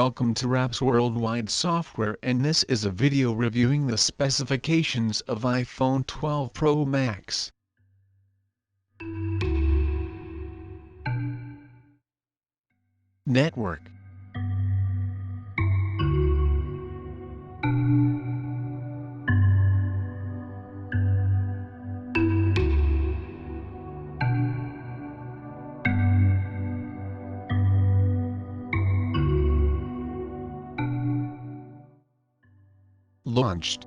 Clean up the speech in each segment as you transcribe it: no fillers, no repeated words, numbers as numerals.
Welcome to RapzWorldWide software, and this is a video reviewing the specifications of iPhone 12 Pro Max. Network. Launched.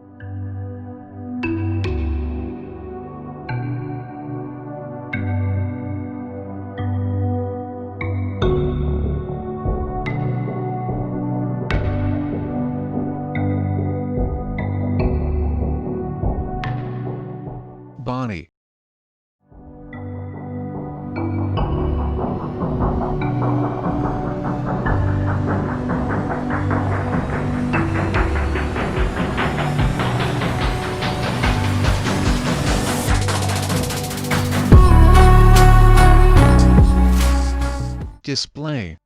Body. Display.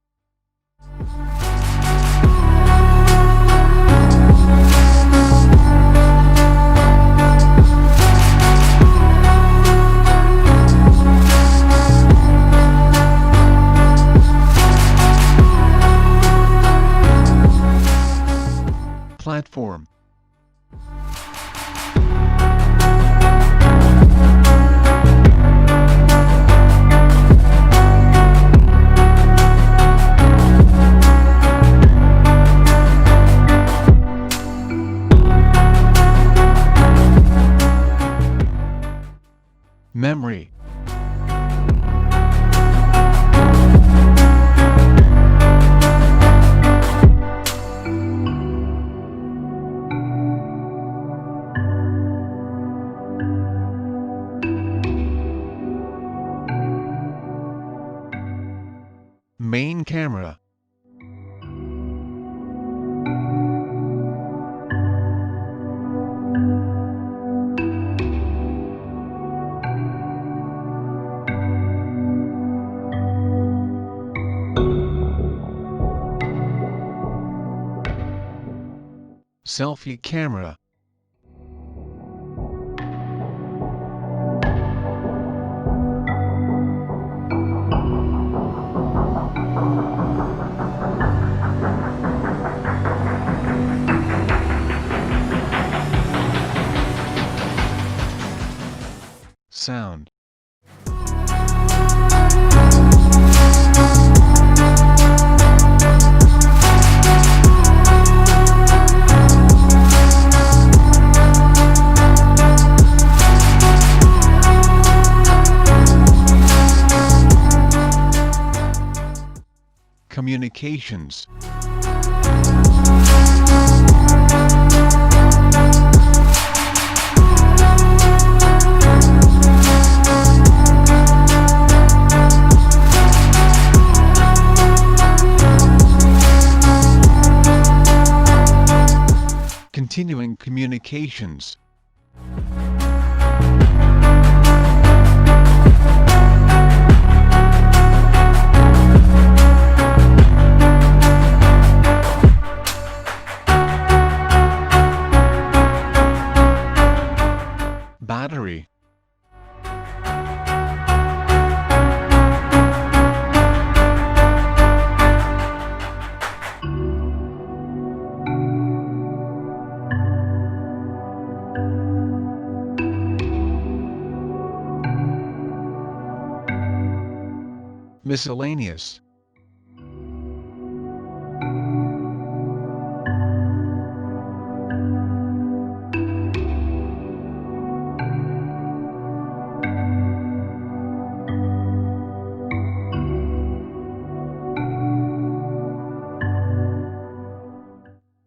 Platform. Memory. Main camera. Selfie camera. Sound. Communications. Continuing communications. Battery. Miscellaneous.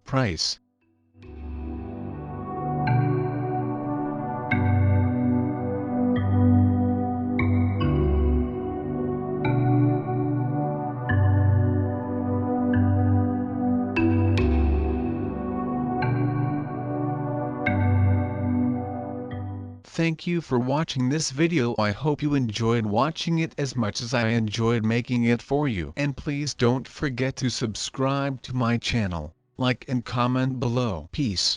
Price. Thank you for watching this video. I hope you enjoyed watching it as much as I enjoyed making it for you. And please don't forget to subscribe to my channel, like and comment below. Peace.